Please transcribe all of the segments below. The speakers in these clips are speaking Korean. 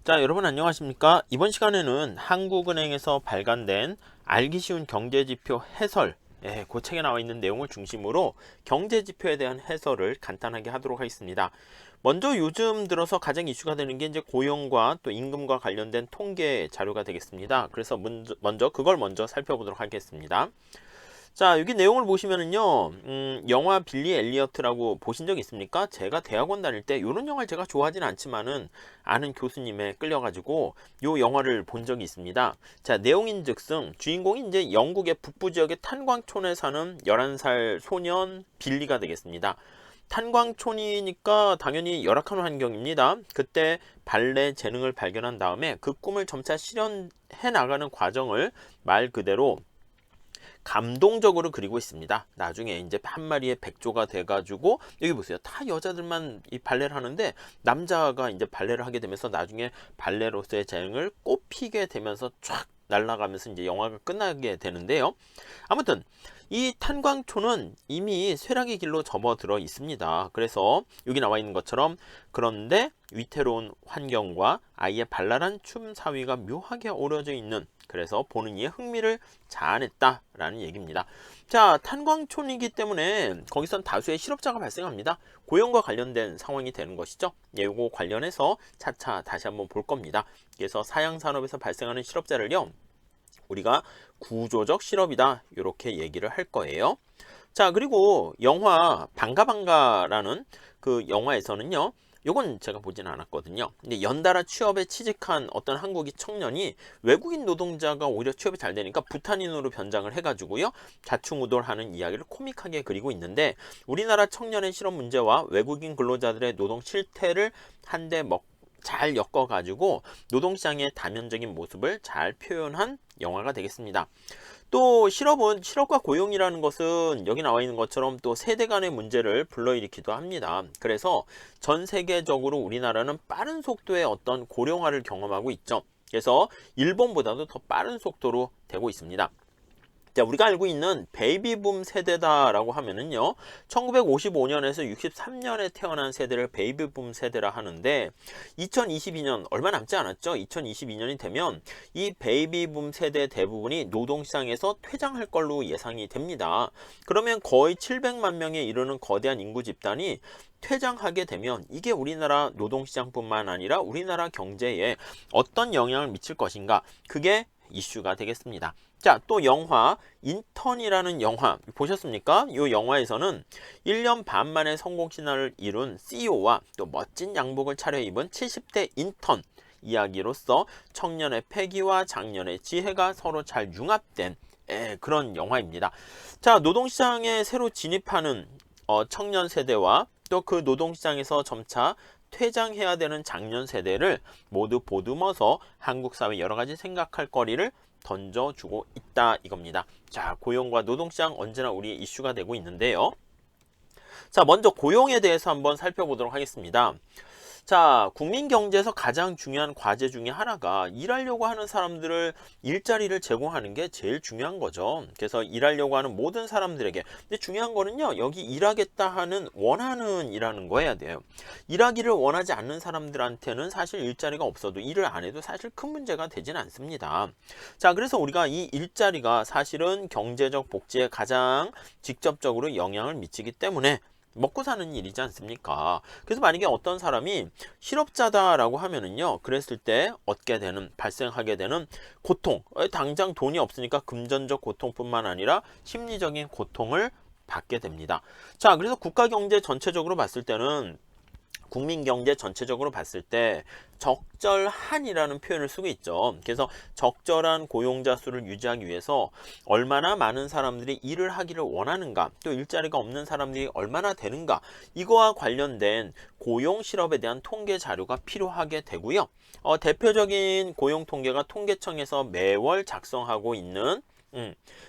자, 여러분 안녕하십니까? 이번 시간에는 한국은행에서 발간된 알기 쉬운 경제지표 해설, 그 책에 나와 있는 내용을 중심으로 경제지표에 대한 해설을 간단하게 하도록 하겠습니다. 먼저 요즘 들어서 가장 이슈가 되는 게 이제 고용과 또 임금과 관련된 통계 자료가 되겠습니다. 그래서 먼저 그걸 먼저 살펴보도록 하겠습니다. 자, 여기 내용을 보시면은요, 영화 빌리 엘리어트라고 보신 적 있습니까? 제가 대학원 다닐 때 이런 영화를 제가 좋아하진 않지만은 아는 교수님에 끌려가지고 요 영화를 본 적이 있습니다. 자, 내용인즉슨 주인공이 이제 영국의 북부 지역의 탄광촌에 사는 11살 소년 빌리가 되겠습니다. 탄광촌이니까 당연히 열악한 환경입니다. 그때 발레 재능을 발견한 다음에 그 꿈을 점차 실현해 나가는 과정을 말 그대로 감동적으로 그리고 있습니다. 나중에 이제 한 마리의 백조가 돼가지고 여기 보세요. 다 여자들만 이 발레를 하는데 남자가 이제 발레를 하게 되면서 나중에 발레로서의 재능을 꽃피게 되면서 쫙 날아가면서 이제 영화가 끝나게 되는데요. 아무튼 이 탄광초는 이미 쇠락의 길로 접어들어 있습니다. 그래서 여기 나와 있는 것처럼 그런데 위태로운 환경과 아이의 발랄한 춤 사위가 묘하게 어우러져 있는, 그래서 보는 이의 흥미를 자아냈다라는 얘기입니다. 자, 탄광촌이기 때문에 거기선 다수의 실업자가 발생합니다. 고용과 관련된 상황이 되는 것이죠. 이거 관련해서 차차 다시 한번 볼 겁니다. 그래서 사양산업에서 발생하는 실업자를요, 우리가 구조적 실업이다 이렇게 얘기를 할 거예요. 자, 그리고 영화 반가반가라는 그 영화에서는요, 요건 제가 보진 않았거든요. 근데 연달아 취업에 취직한 어떤 한국인 청년이 외국인 노동자가 오히려 취업이 잘 되니까 부탄인으로 변장을 해가지고요, 좌충우돌하는 이야기를 코믹하게 그리고 있는데, 우리나라 청년의 실업 문제와 외국인 근로자들의 노동 실태를 한데 잘 엮어가지고 노동시장의 다면적인 모습을 잘 표현한 영화가 되겠습니다. 또 실업과 고용이라는 것은 여기 나와 있는 것처럼 또 세대 간의 문제를 불러일으키기도 합니다. 그래서 전 세계적으로 우리나라는 빠른 속도의 어떤 고령화를 경험하고 있죠. 그래서 일본보다도 더 빠른 속도로 되고 있습니다. 자, 우리가 알고 있는 베이비붐 세대다라고 하면은요, 1955년에서 63년에 태어난 세대를 베이비붐 세대라 하는데, 2022년 얼마 남지 않았죠? 2022년이 되면 이 베이비붐 세대 대부분이 노동시장에서 퇴장할 걸로 예상이 됩니다. 그러면 거의 700만 명에 이르는 거대한 인구 집단이 퇴장하게 되면 이게 우리나라 노동시장뿐만 아니라 우리나라 경제에 어떤 영향을 미칠 것인가, 그게 이슈가 되겠습니다. 자, 또 영화 인턴이라는 영화 보셨습니까? 이 영화에서는 1년 반 만에 성공 신화를 이룬 CEO와 또 멋진 양복을 차려입은 70대 인턴 이야기로서 청년의 패기와 장년의 지혜가 서로 잘 융합된 그런 영화입니다. 자, 노동시장에 새로 진입하는 청년 세대와 또 그 노동시장에서 점차 퇴장해야 되는 장년 세대를 모두 보듬어서 한국 사회 여러 가지 생각할 거리를 던져주고 있다 이겁니다. 자, 고용과 노동시장 언제나 우리의 이슈가 되고 있는데요. 자, 먼저 고용에 대해서 한번 살펴보도록 하겠습니다. 자, 국민 경제에서 가장 중요한 과제 중에 하나가 일하려고 하는 사람들을 일자리를 제공하는 게 제일 중요한 거죠. 그래서 일하려고 하는 모든 사람들에게, 근데 중요한 거는요, 여기 일하겠다 하는 원하는 일하는 거여야 돼요. 일하기를 원하지 않는 사람들한테는 사실 일자리가 없어도 일을 안 해도 사실 큰 문제가 되진 않습니다. 자, 그래서 우리가 이 일자리가 사실은 경제적 복지에 가장 직접적으로 영향을 미치기 때문에 먹고 사는 일이지 않습니까? 그래서 만약에 어떤 사람이 실업자다라고 하면은요, 그랬을 때 발생하게 되는 고통, 당장 돈이 없으니까 금전적 고통뿐만 아니라 심리적인 고통을 받게 됩니다. 자, 그래서 국가 경제 전체적으로 봤을 때는, 국민 경제 전체적으로 봤을 때 적절한이라는 표현을 쓰고 있죠. 그래서 적절한 고용자 수를 유지하기 위해서 얼마나 많은 사람들이 일을 하기를 원하는가, 또 일자리가 없는 사람들이 얼마나 되는가, 이거와 관련된 고용 실업에 대한 통계 자료가 필요하게 되고요. 대표적인 고용 통계가 통계청에서 매월 작성하고 있는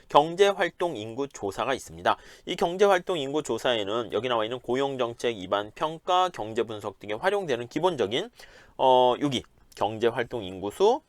경제활동 인구 조사가 있습니다. 이 경제활동 인구 조사에는 여기 나와 있는 고용정책 입안 평가, 경제분석 등에 활용되는 기본적인 여기 경제활동 인구수,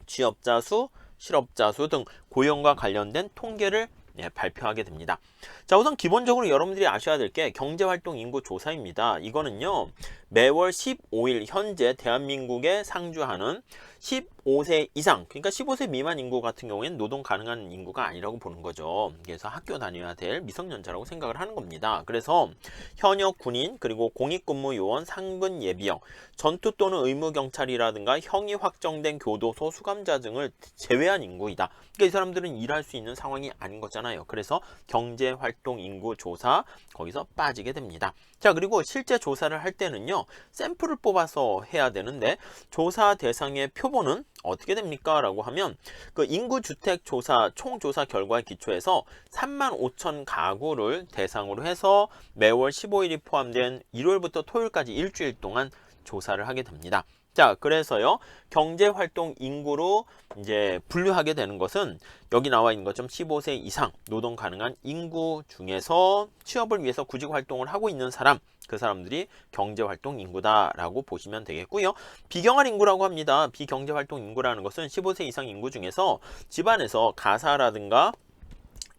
취업자 수, 실업자 수 등 고용과 관련된 통계를 발표하게 됩니다. 자, 우선 기본적으로 여러분들이 아셔야 될 게 경제활동 인구 조사입니다. 이거는요, 매월 15일 현재 대한민국에 상주하는 15세 이상, 그러니까 15세 미만 인구 같은 경우에는 노동 가능한 인구가 아니라고 보는 거죠. 그래서 학교 다녀야 될 미성년자라고 생각을 하는 겁니다. 그래서 현역 군인, 그리고 공익근무 요원, 상근 예비역, 전투 또는 의무 경찰이라든가 형이 확정된 교도소 수감자 등을 제외한 인구이다. 그러니까 이 사람들은 일할 수 있는 상황이 아닌 거잖아요. 그래서 경제활동 인구 조사 거기서 빠지게 됩니다. 자, 그리고 실제 조사를 할 때는요, 샘플을 뽑아서 해야 되는데 조사 대상의 표본은 어떻게 됩니까? 라고 하면 그 인구주택 조사 총조사 결과에 기초해서 35,000 가구를 대상으로 해서 매월 15일이 포함된 일요일부터 토요일까지 일주일 동안 조사를 하게 됩니다. 자, 그래서요, 경제활동 인구로 이제 분류하게 되는 것은 여기 나와 있는 것처럼 15세 이상 노동 가능한 인구 중에서 취업을 위해서 구직 활동을 하고 있는 사람, 그 사람들이 경제활동 인구다라고 보시면 되겠고요. 비경활 인구라고 합니다. 비경제활동 인구라는 것은 15세 이상 인구 중에서 집안에서 가사라든가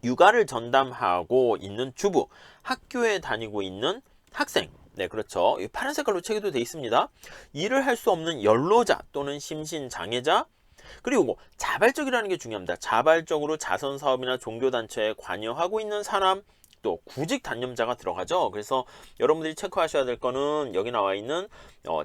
육아를 전담하고 있는 주부, 학교에 다니고 있는 학생, 네, 그렇죠. 파란 색깔로 체계도 되어 있습니다. 일을 할 수 없는 연로자 또는 심신장애자, 그리고 자발적이라는 게 중요합니다. 자발적으로 자선사업이나 종교단체에 관여하고 있는 사람, 또 구직 단념자가 들어가죠. 그래서 여러분들이 체크하셔야 될 거는 여기 나와 있는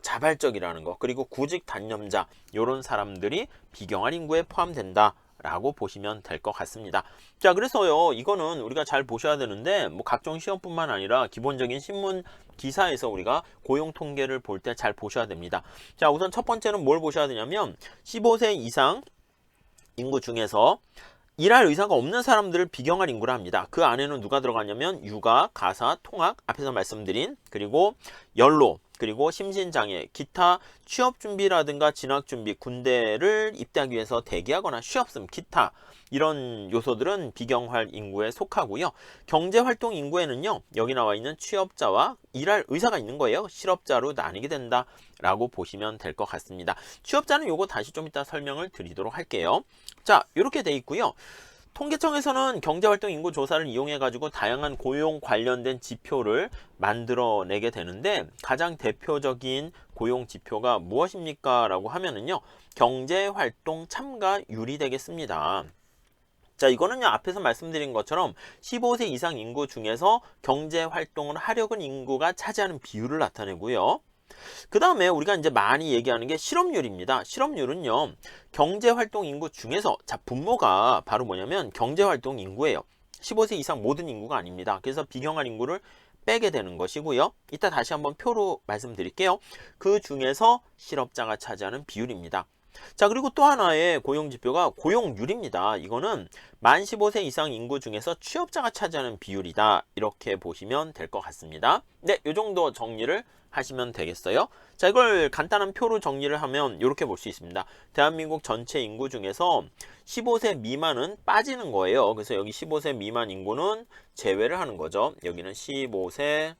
자발적이라는 거, 그리고 구직 단념자, 이런 사람들이 비경활 인구에 포함된다 라고 보시면 될 것 같습니다. 자, 그래서요, 이거는 우리가 잘 보셔야 되는데, 뭐 각종 시험뿐만 아니라 기본적인 신문 기사에서 우리가 고용 통계를 볼 때 잘 보셔야 됩니다. 자, 우선 첫 번째는 뭘 보셔야 되냐면 15세 이상 인구 중에서 일할 의사가 없는 사람들을 비경활 인구라 합니다. 그 안에는 누가 들어가냐면 육아, 가사, 통학, 앞에서 말씀드린, 그리고 연로, 그리고 심신장애, 기타 취업준비라든가 진학준비, 군대를 입대하기 위해서 대기하거나 쉬었음, 기타 이런 요소들은 비경활 인구에 속하고요. 경제활동 인구에는요, 여기 나와 있는 취업자와 일할 의사가 있는 거예요. 실업자로 나뉘게 된다라고 보시면 될 것 같습니다. 취업자는 요거 다시 좀 이따 설명을 드리도록 할게요. 자, 이렇게 돼 있고요. 통계청에서는 경제활동 인구 조사를 이용해 가지고 다양한 고용 관련된 지표를 만들어내게 되는데, 가장 대표적인 고용 지표가 무엇입니까? 라고 하면은요, 경제활동 참가율이 되겠습니다. 자, 이거는요, 앞에서 말씀드린 것처럼 15세 이상 인구 중에서 경제활동을 하려는 인구가 차지하는 비율을 나타내고요. 그 다음에 우리가 이제 많이 얘기하는 게 실업률입니다. 실업률은요, 경제활동 인구 중에서, 자, 분모가 바로 뭐냐면 경제활동 인구예요. 15세 이상 모든 인구가 아닙니다. 그래서 비경활 인구를 빼게 되는 것이고요. 이따 다시 한번 표로 말씀드릴게요. 그 중에서 실업자가 차지하는 비율입니다. 자, 그리고 또 하나의 고용지표가 고용률입니다. 이거는 만 15세 이상 인구 중에서 취업자가 차지하는 비율이다, 이렇게 보시면 될 것 같습니다. 네, 이 정도 정리를 하시면 되겠어요. 자, 이걸 간단한 표로 정리를 하면 이렇게 볼 수 있습니다. 대한민국 전체 인구 중에서 15세 미만은 빠지는 거예요. 그래서 여기 15세 미만 인구는 제외를 하는 거죠. 여기는 15세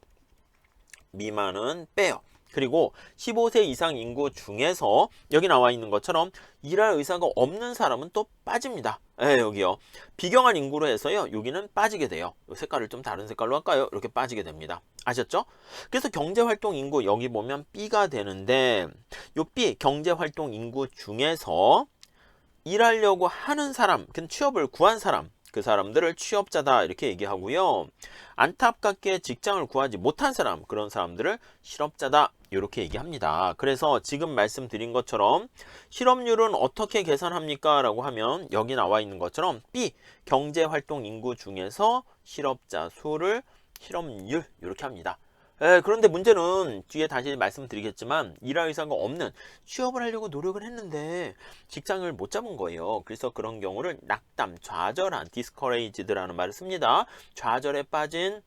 미만은 빼요. 그리고 15세 이상 인구 중에서 여기 나와 있는 것처럼 일할 의사가 없는 사람은 또 빠집니다. 예, 여기요. 비경활 인구로 해서요, 여기는 빠지게 돼요. 이 색깔을 좀 다른 색깔로 할까요? 이렇게 빠지게 됩니다. 아셨죠? 그래서 경제활동 인구 여기 보면 B가 되는데, 요 B 경제활동 인구 중에서 일하려고 하는 사람, 그 취업을 구한 사람, 그 사람들을 취업자다 이렇게 얘기하고요. 안타깝게 직장을 구하지 못한 사람, 그런 사람들을 실업자다 이렇게 얘기합니다. 그래서 지금 말씀드린 것처럼 실업률은 어떻게 계산합니까? 라고 하면 여기 나와 있는 것처럼 B 경제활동 인구 중에서 실업자 수를 실업률 이렇게 합니다. 그런데 문제는 뒤에 다시 말씀드리겠지만 일할 의사가 없는, 취업을 하려고 노력을 했는데 직장을 못 잡은 거예요. 그래서 그런 경우를 낙담, 좌절한, discouraged라는 말을 씁니다. 좌절에 빠진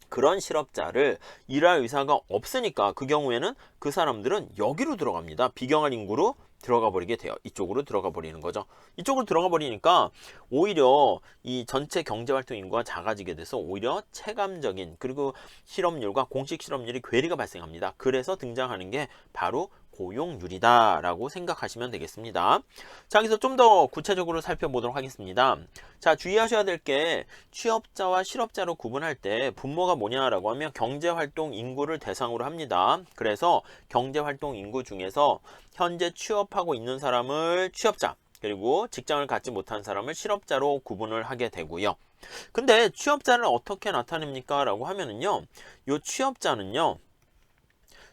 그런 실업자를 일할 의사가 없으니까 그 경우에는 그 사람들은 여기로 들어갑니다. 비경활 인구로 들어가 버리게 돼요. 이쪽으로 들어가 버리는 거죠. 이쪽으로 들어가 버리니까 오히려 이 전체 경제활동 인구가 작아지게 돼서 오히려 체감적인, 그리고 실업률과 공식 실업률이 괴리가 발생합니다. 그래서 등장하는 게 바로 고용률이다라고 생각하시면 되겠습니다. 자, 여기서 좀 더 구체적으로 살펴보도록 하겠습니다. 자, 주의하셔야 될 게 취업자와 실업자로 구분할 때 분모가 뭐냐라고 하면 경제활동 인구를 대상으로 합니다. 그래서 경제활동 인구 중에서 현재 취업하고 있는 사람을 취업자, 그리고 직장을 갖지 못한 사람을 실업자로 구분을 하게 되고요. 근데 취업자를 어떻게 나타냅니까? 라고 하면은요, 요 취업자는요,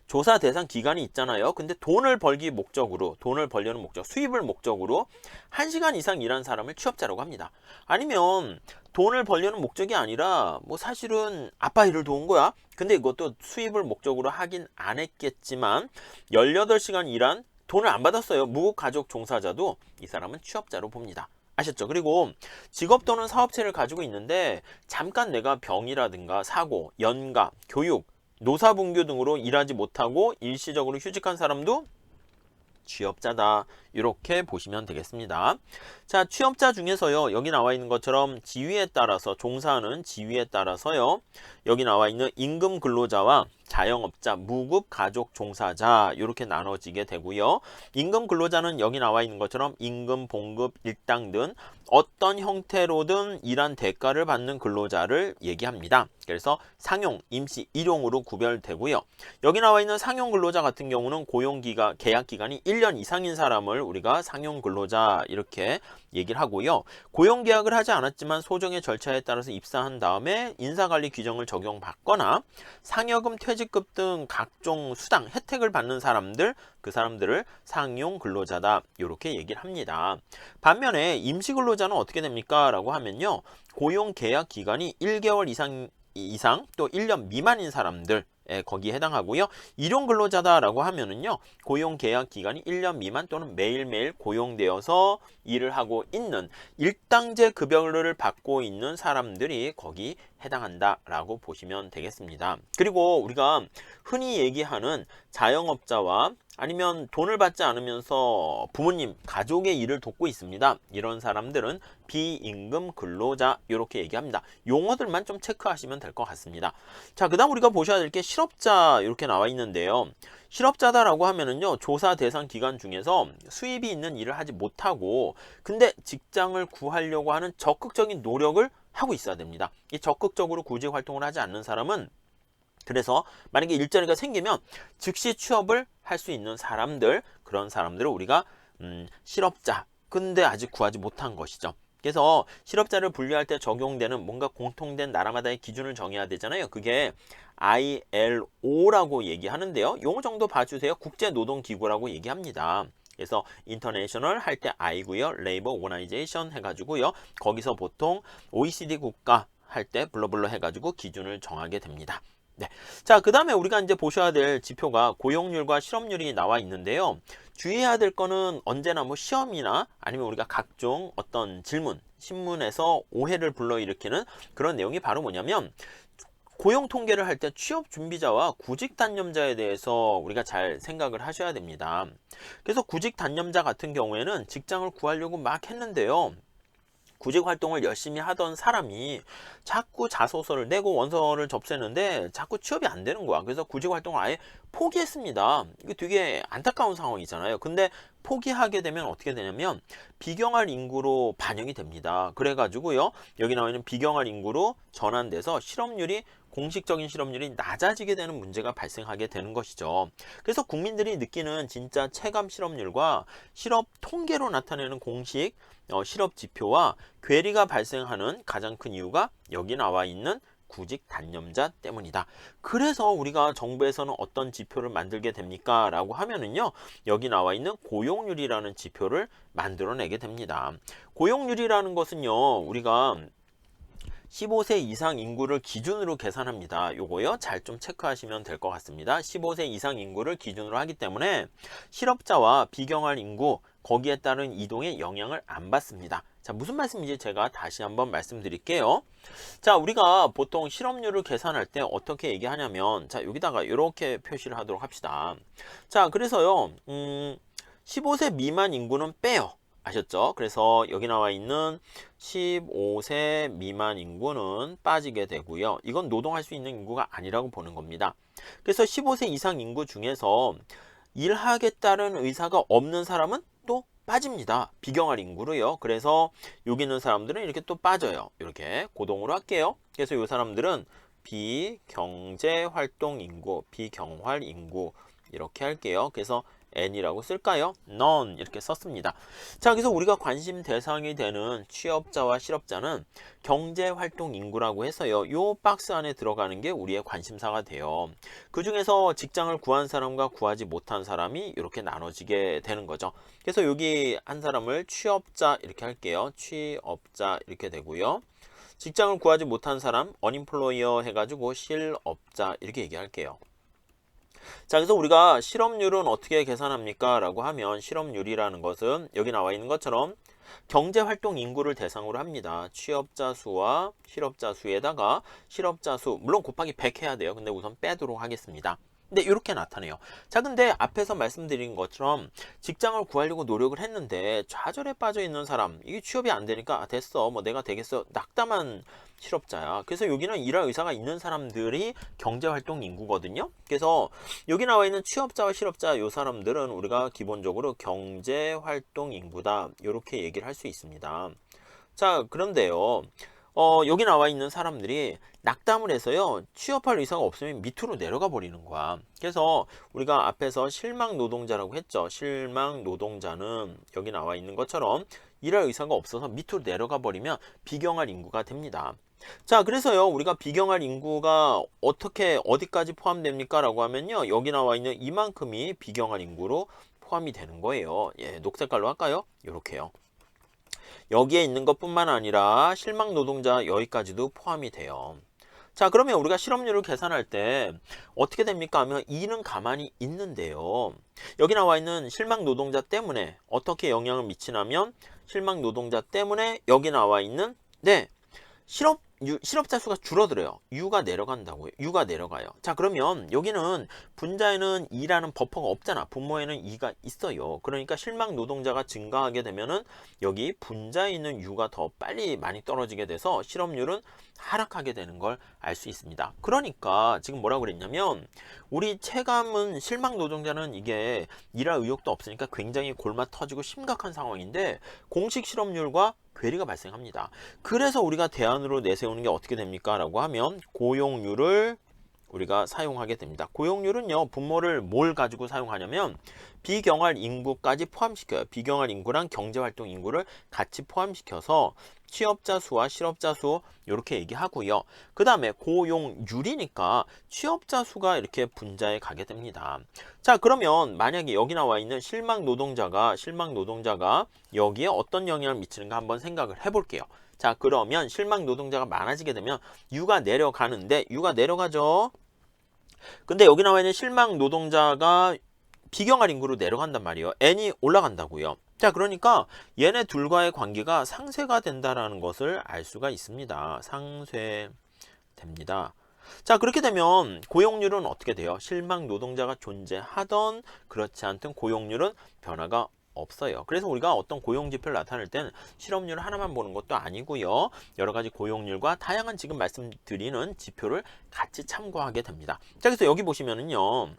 조사 대상 기간이 있잖아요. 근데 돈을 벌기 목적으로, 돈을 벌려는 목적, 수입을 목적으로 1시간 이상 일한 사람을 취업자라고 합니다. 아니면 돈을 벌려는 목적이 아니라 뭐 사실은 아빠 일을 도운 거야. 근데 이것도 수입을 목적으로 하긴 안 했겠지만 18시간 일한 돈을 안 받았어요. 무가족 종사자도 이 사람은 취업자로 봅니다. 아셨죠? 그리고 직업 또는 사업체를 가지고 있는데 잠깐 내가 병이라든가 사고, 연가, 교육, 노사분교 등으로 일하지 못하고 일시적으로 휴직한 사람도 취업자다. 이렇게 보시면 되겠습니다. 자, 취업자 중에서요, 여기 나와 있는 것처럼 지위에 따라서, 종사하는 지위에 따라서요, 여기 나와 있는 임금 근로자와 자영업자, 무급 가족 종사자 이렇게 나눠지게 되고요. 임금 근로자는 여기 나와 있는 것처럼 임금, 봉급, 일당 등 어떤 형태로든 일한 대가를 받는 근로자를 얘기합니다. 그래서 상용, 임시, 일용으로 구별되고요. 여기 나와 있는 상용 근로자 같은 경우는 고용기간, 계약기간이 1년 이상인 사람을 우리가 상용 근로자 이렇게 얘기를 하고요. 고용계약을 하지 않았지만 소정의 절차에 따라서 입사한 다음에 인사관리 규정을 적용받거나 상여금, 퇴직급 등 각종 수당, 혜택을 받는 사람들, 그 사람들을 상용 근로자다 이렇게 얘기를 합니다. 반면에 임시 근로자는 어떻게 됩니까? 라고 하면요. 고용 계약 기간이 1개월 이상 또 1년 미만인 사람들 거기에 해당하고요. 일용 근로자다라고 하면은요. 고용 계약 기간이 1년 미만 또는 매일매일 고용되어서 일을 하고 있는 일당제 급여를 받고 있는 사람들이 거기 해당한다라고 보시면 되겠습니다. 그리고 우리가 흔히 얘기하는 자영업자와 아니면 돈을 받지 않으면서 부모님, 가족의 일을 돕고 있습니다. 이런 사람들은 비임금 근로자 이렇게 얘기합니다. 용어들만 좀 체크하시면 될 것 같습니다. 자, 그 다음 우리가 보셔야 될 게 실업자 이렇게 나와 있는데요. 실업자다라고 하면은요, 조사 대상 기간 중에서 수입이 있는 일을 하지 못하고 근데 직장을 구하려고 하는 적극적인 노력을 하고 있어야 됩니다. 이 적극적으로 구직 활동을 하지 않는 사람은 그래서 만약에 일자리가 생기면 즉시 취업을 할 수 있는 사람들, 그런 사람들을 우리가 실업자, 근데 아직 구하지 못한 것이죠. 그래서 실업자를 분류할 때 적용되는 뭔가 공통된 나라마다의 기준을 정해야 되잖아요. 그게 ILO라고 얘기하는데요. 용어 정도 봐주세요. 국제노동기구라고 얘기합니다. 그래서 인터내셔널 할 때 I고요. 레이버 오거나이제이션 해가지고요. 거기서 보통 OECD 국가 할 때 블러블러 해가지고 기준을 정하게 됩니다. 네. 자, 그 다음에 우리가 이제 보셔야 될 지표가 고용률과 실업률이 나와 있는데요. 주의해야 될 거는 언제나 뭐 시험이나 아니면 우리가 각종 어떤 질문, 신문에서 오해를 불러일으키는 그런 내용이 바로 뭐냐면 고용 통계를 할 때 취업 준비자와 구직 단념자에 대해서 우리가 잘 생각을 하셔야 됩니다. 그래서 구직 단념자 같은 경우에는 직장을 구하려고 막 했는데요. 구직 활동을 열심히 하던 사람이 자꾸 자소서를 내고 원서를 접수했는데 자꾸 취업이 안 되는 거야. 그래서 구직 활동을 아예 포기했습니다. 이게 되게 안타까운 상황이잖아요. 근데 포기하게 되면 어떻게 되냐면 비경할 인구로 반영이 됩니다. 그래가지고요. 여기 나와 있는 비경할 인구로 전환돼서 실업률이 공식적인 실업률이 낮아지게 되는 문제가 발생하게 되는 것이죠. 그래서 국민들이 느끼는 진짜 체감 실업률과 실업 통계로 나타내는 공식 실업 지표와 괴리가 발생하는 가장 큰 이유가 여기 나와 있는 구직 단념자 때문이다. 그래서 우리가 정부에서는 어떤 지표를 만들게 됩니까? 라고 하면은요, 여기 나와 있는 고용률이라는 지표를 만들어내게 됩니다. 고용률이라는 것은요, 우리가 15세 이상 인구를 기준으로 계산합니다. 요거요, 잘 좀 체크하시면 될 것 같습니다. 15세 이상 인구를 기준으로 하기 때문에 실업자와 비경할 인구, 거기에 따른 이동에 영향을 안 받습니다. 자, 무슨 말씀인지 제가 다시 한번 말씀드릴게요. 자, 우리가 보통 실업률을 계산할 때 어떻게 얘기하냐면, 자, 여기다가 이렇게 표시를 하도록 합시다. 자, 그래서요, 15세 미만 인구는 빼요. 아셨죠? 그래서 여기 나와 있는 15세 미만 인구는 빠지게 되고요. 이건 노동할 수 있는 인구가 아니라고 보는 겁니다. 그래서 15세 이상 인구 중에서 일하겠다는 의사가 없는 사람은 또 빠집니다. 비경할 인구로요. 그래서 여기 있는 사람들은 이렇게 또 빠져요. 이렇게 고동으로 할게요. 그래서 이 사람들은 비경제활동 인구, 비경활 인구 이렇게 할게요. 그래서 N이라고 쓸까요? None 이렇게 썼습니다. 자, 그래서 우리가 관심 대상이 되는 취업자와 실업자는 경제활동 인구라고 해서요. 요 박스 안에 들어가는 게 우리의 관심사가 돼요. 그 중에서 직장을 구한 사람과 구하지 못한 사람이 이렇게 나눠지게 되는 거죠. 그래서 여기 한 사람을 취업자 이렇게 할게요. 취업자 이렇게 되고요. 직장을 구하지 못한 사람, unemployer 해가지고 실업자 이렇게 얘기할게요. 자, 그래서 우리가 실업률은 어떻게 계산합니까? 라고 하면 실업률이라는 것은 여기 나와 있는 것처럼 경제활동 인구를 대상으로 합니다. 취업자 수와 실업자 수에다가 실업자 수, 물론 곱하기 100 해야 돼요. 근데 우선 빼도록 하겠습니다. 근데 이렇게 나타내요. 자, 근데 앞에서 말씀드린 것처럼 직장을 구하려고 노력을 했는데 좌절에 빠져 있는 사람, 이게 취업이 안 되니까 됐어, 뭐 내가 되겠어, 낙담한 실업자야. 그래서 여기는 일할 의사가 있는 사람들이 경제활동 인구거든요. 그래서 여기 나와 있는 취업자와 실업자 이 사람들은 우리가 기본적으로 경제활동 인구다 이렇게 얘기를 할 수 있습니다. 자, 그런데요. 여기 나와 있는 사람들이 낙담을 해서요. 취업할 의사가 없으면 밑으로 내려가 버리는 거야. 그래서 우리가 앞에서 실망 노동자라고 했죠. 실망 노동자는 여기 나와 있는 것처럼 일할 의사가 없어서 밑으로 내려가 버리면 비경할 인구가 됩니다. 자, 그래서요. 우리가 비경할 인구가 어떻게 어디까지 포함됩니까? 라고 하면요. 여기 나와 있는 이만큼이 비경할 인구로 포함이 되는 거예요. 예, 녹색깔로 할까요? 이렇게요. 여기에 있는 것뿐만 아니라 실망 노동자 여기까지도 포함이 돼요. 자, 그러면 우리가 실업률을 계산할 때 어떻게 됩니까 하면 2는 가만히 있는데요. 여기 나와 있는 실망 노동자 때문에 어떻게 영향을 미치냐면 실망 노동자 때문에 여기 나와 있는 실업자 수가 줄어들어요. U가 내려간다고요. U가 내려가요. 자, 그러면 여기는 분자에는 2라는 버퍼가 없잖아. 분모에는 2가 있어요. 그러니까 실망 노동자가 증가하게 되면은 여기 분자에 있는 U가 더 빨리 많이 떨어지게 돼서 실업률은 하락하게 되는 걸 알 수 있습니다. 그러니까 지금 뭐라고 그랬냐면 우리 체감은 실망 노동자는 이게 일할 의욕도 없으니까 굉장히 골마 터지고 심각한 상황인데 공식 실업률과 괴리가 발생합니다. 그래서 우리가 대안으로 내세우는 게 어떻게 됩니까? 라고 하면 고용률을 우리가 사용하게 됩니다. 고용률은요, 분모를 뭘 가지고 사용하냐면 비경활 인구까지 포함시켜요. 비경활 인구랑 경제활동 인구를 같이 포함시켜서 취업자 수와 실업자 수 이렇게 얘기하고요. 그 다음에 고용률이니까 취업자 수가 이렇게 분자에 가게 됩니다. 자, 그러면 만약에 여기 나와 있는 실망 노동자가 여기에 어떤 영향을 미치는가 한번 생각을 해볼게요. 자, 그러면 실망 노동자가 많아지게 되면 U가 내려가는데 U가 내려가죠. 근데 여기 나와 있는 실망 노동자가 비경할 인구로 내려간단 말이에요. N이 올라간다고요. 자, 그러니까 얘네 둘과의 관계가 상쇄가 된다라는 것을 알 수가 있습니다. 상쇄됩니다. 자, 그렇게 되면 고용률은 어떻게 돼요? 실망 노동자가 존재하던 그렇지 않던 고용률은 변화가 없어요. 그래서 우리가 어떤 고용 지표를 나타낼 때는 실업률 하나만 보는 것도 아니고요. 여러 가지 고용률과 다양한 지금 말씀드리는 지표를 같이 참고하게 됩니다. 자, 그래서 여기 보시면은요.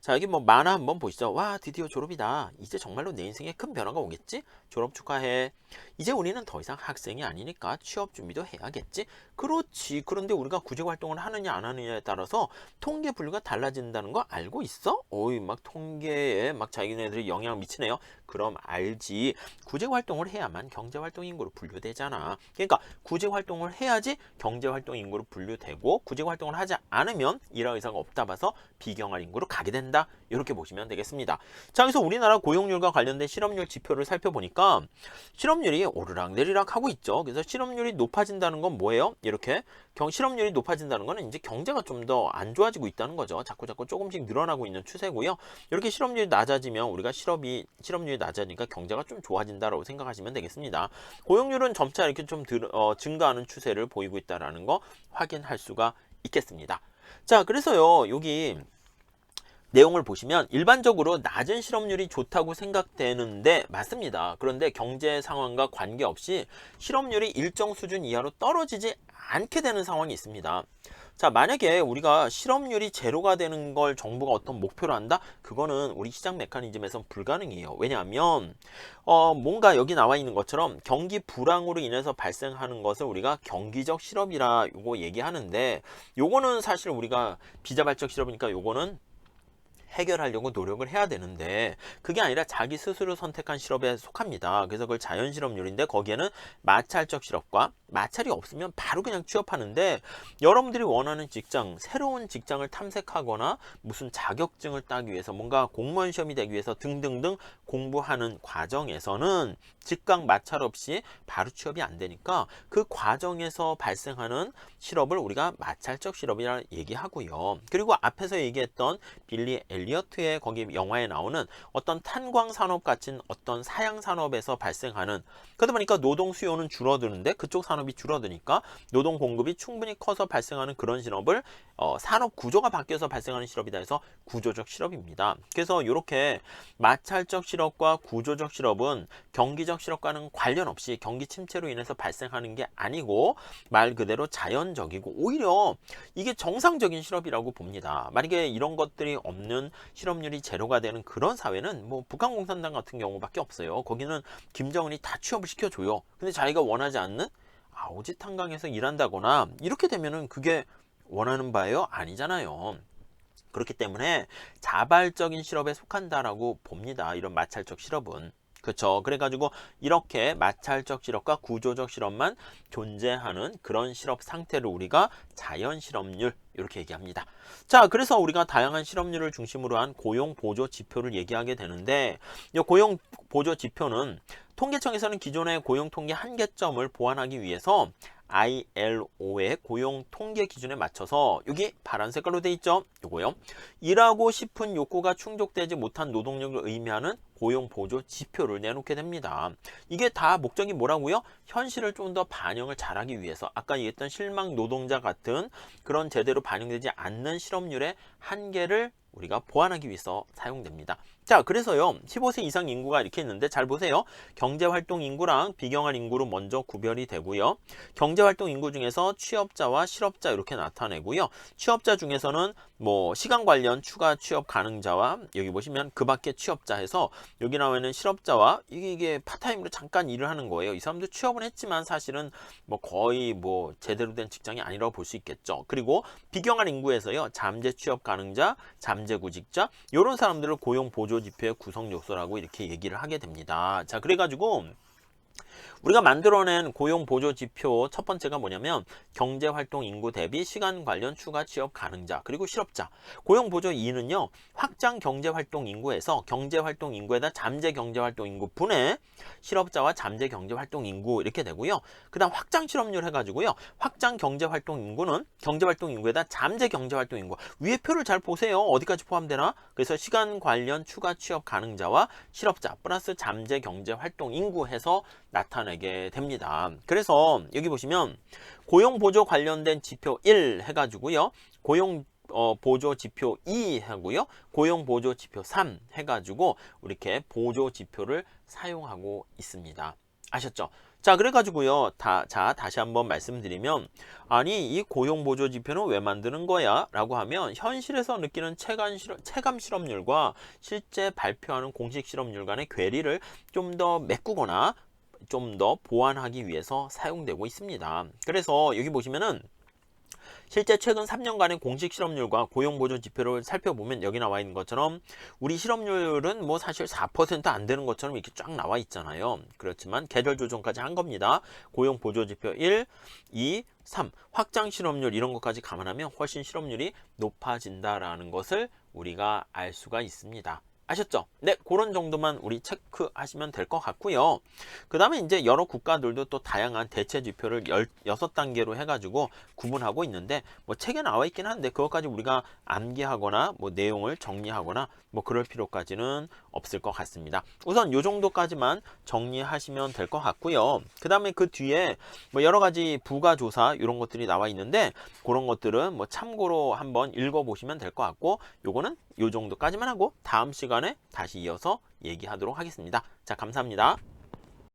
자, 여기 뭐 만화 한번 보시죠. 와, 드디어 졸업이다. 이제 정말로 내 인생에 큰 변화가 오겠지? 졸업 축하해. 이제 우리는 더 이상 학생이 아니니까 취업 준비도 해야겠지? 그렇지. 그런데 우리가 구직 활동을 하느냐 안 하느냐에 따라서 통계 분류가 달라진다는 거 알고 있어? 어이, 막 통계에 막 자기네들이 영향을 미치네요. 그럼 알지. 구직 활동을 해야만 경제 활동 인구로 분류되잖아. 그러니까 구직 활동을 해야지 경제 활동 인구로 분류되고 구직 활동을 하지 않으면 일할 의사가 없다 봐서 비경할 인구로 가게 된다. 이렇게 보시면 되겠습니다. 자, 그래서 우리나라 고용률과 관련된 실업률 지표를 살펴보니까 실업률이 오르락 내리락 하고 있죠. 그래서 실업률이 높아진다는 건 뭐예요? 이렇게 실업률이 높아진다는 거는 이제 경제가 좀 더 안 좋아지고 있다는 거죠. 자꾸 조금씩 늘어나고 있는 추세고요. 이렇게 실업률이 낮아지면 우리가 실업률이 낮아지니까 경제가 좀 좋아진다라고 생각하시면 되겠습니다. 고용률은 점차 이렇게 좀 증가하는 추세를 보이고 있다는 거 확인할 수가 있겠습니다. 자, 그래서요, 여기 내용을 보시면 일반적으로 낮은 실업률이 좋다고 생각되는데 맞습니다. 그런데 경제 상황과 관계없이 실업률이 일정 수준 이하로 떨어지지 않게 되는 상황이 있습니다. 자, 만약에 우리가 실업률이 제로가 되는 걸 정부가 어떤 목표로 한다? 그거는 우리 시장 메커니즘에선 불가능해요. 왜냐하면 뭔가 여기 나와 있는 것처럼 경기 불황으로 인해서 발생하는 것을 우리가 경기적 실업이라 요거 얘기하는데, 요거는 사실 우리가 비자발적 실업이니까 요거는 해결하려고 노력을 해야 되는데, 그게 아니라 자기 스스로 선택한 실업에 속합니다. 그래서 그걸 자연실업률인데, 거기에는 마찰적 실업과 마찰이 없으면 바로 그냥 취업하는데, 여러분들이 원하는 직장, 새로운 직장을 탐색하거나 무슨 자격증을 따기 위해서, 뭔가 공무원 시험이 되기 위해서 등등등 공부하는 과정에서는 직강 마찰 없이 바로 취업이 안 되니까, 그 과정에서 발생하는 실업을 우리가 마찰적 실업이라 얘기하고요. 그리고 앞에서 얘기했던 빌리 엘리어트의 거기 영화에 나오는 어떤 탄광 산업 같은 어떤 사양 산업에서 발생하는, 그러다 보니까 노동 수요는 줄어드는데 그쪽 산업이 줄어드니까 노동 공급이 충분히 커서 발생하는 그런 실업을 산업 구조가 바뀌어서 발생하는 실업이다 해서 구조적 실업입니다. 그래서 이렇게 마찰적 실업과 구조적 실업은 경기적 실업과는 관련 없이 경기 침체로 인해서 발생하는 게 아니고 말 그대로 자연적이고 오히려 이게 정상적인 실업이라고 봅니다. 만약에 이런 것들이 없는 실업률이 제로가 되는 그런 사회는 뭐 북한공산당 같은 경우밖에 없어요. 거기는 김정은이 다 취업을 시켜줘요. 근데 자기가 원하지 않는 아오지 탄광에서 일한다거나 이렇게 되면은 그게 원하는 바예요? 아니잖아요. 그렇기 때문에 자발적인 실업에 속한다라고 봅니다. 이런 마찰적 실업은. 그렇죠. 그래가지고 이렇게 마찰적 실업과 구조적 실업만 존재하는 그런 실업 상태를 우리가 자연 실업률 이렇게 얘기합니다. 자, 그래서 우리가 다양한 실업률을 중심으로 한 고용 보조 지표를 얘기하게 되는데, 이 고용 보조 지표는 통계청에서는 기존의 고용 통계 한계점을 보완하기 위해서 ILO의 고용 통계 기준에 맞춰서, 여기 파란 색깔로 돼 있죠? 요거요. 일하고 싶은 욕구가 충족되지 못한 노동력을 의미하는 고용 보조 지표를 내놓게 됩니다. 이게 다 목적이 뭐라고요? 현실을 좀 더 반영을 잘하기 위해서, 아까 얘기했던 실망 노동자 같은 그런 제대로 반영되지 않는 실업률의 한계를 우리가 보완하기 위해서 사용됩니다. 자, 그래서요 15세 이상 인구가 이렇게 있는데, 잘 보세요. 경제활동 인구랑 비경활 인구로 먼저 구별이 되고요. 경제활동 인구 중에서 취업자와 실업자 이렇게 나타내고요. 취업자 중에서는 뭐 시간 관련 추가 취업 가능자와, 여기 보시면 그 밖에 취업자 해서, 여기 나와 있는 실업자와 이게 파타임으로 잠깐 일을 하는 거예요. 이 사람도 취업은 했지만 사실은 뭐 거의 뭐 제대로 된 직장이 아니라고 볼 수 있겠죠. 그리고 비경활 인구에서요 잠재 취업 가능자, 잠재 구직자 이런 사람들을 고용 보조 지표의 구성 요소라고 이렇게 얘기를 하게 됩니다. 자, 그래가지고 우리가 만들어낸 고용 보조 지표 첫 번째가 뭐냐면 경제활동 인구 대비 시간 관련 추가 취업 가능자 그리고 실업자. 고용 보조 2는요 확장 경제활동 인구에서 경제활동 인구에다 잠재 경제활동 인구 분의 실업자와 잠재 경제활동 인구 이렇게 되고요. 그 다음 확장 실업률 해가지고요 확장 경제활동 인구는 경제활동 인구에다 잠재 경제활동 인구, 위에 표를 잘 보세요. 어디까지 포함되나? 그래서 시간 관련 추가 취업 가능자와 실업자 플러스 잠재 경제활동 인구 해서 나타내게 됩니다. 그래서 여기 보시면 고용 보조 관련된 지표 1 해가지고요. 고용 보조 지표 2 하고요. 고용 보조 지표 3 해가지고 이렇게 보조 지표를 사용하고 있습니다. 아셨죠? 자, 그래가지고요. 다시 한번 말씀드리면, 아니 이 고용 보조 지표는 왜 만드는 거야? 라고 하면 현실에서 느끼는 체감 실업률과 실제 발표하는 공식 실업률 간의 괴리를 좀 더 메꾸거나 좀 더 보완하기 위해서 사용되고 있습니다. 그래서 여기 보시면은 실제 최근 3년간의 공식 실업률과 고용보조 지표를 살펴보면 여기 나와 있는 것처럼 우리 실업률은 뭐 사실 4% 안 되는 것처럼 이렇게 쫙 나와 있잖아요. 그렇지만 계절 조정까지 한 겁니다. 고용보조 지표 1, 2, 3 확장 실업률 이런 것까지 감안하면 훨씬 실업률이 높아진다라는 것을 우리가 알 수가 있습니다. 아셨죠? 네, 그런 정도만 우리 체크하시면 될 것 같고요. 그 다음에 이제 여러 국가들도 또 다양한 대체 지표를 16단계로 해가지고 구분하고 있는데, 뭐 책에 나와 있긴 한데 그것까지 우리가 암기하거나 뭐 내용을 정리하거나 뭐 그럴 필요까지는 없을 것 같습니다. 우선 요 정도까지만 정리하시면 될 것 같고요. 그 다음에 그 뒤에 뭐 여러 가지 부가조사 이런 것들이 나와 있는데, 그런 것들은 뭐 참고로 한번 읽어보시면 될 것 같고, 요거는 요 정도까지만 하고 다음 시간에 다시 이어서 얘기하도록 하겠습니다. 자, 감사합니다.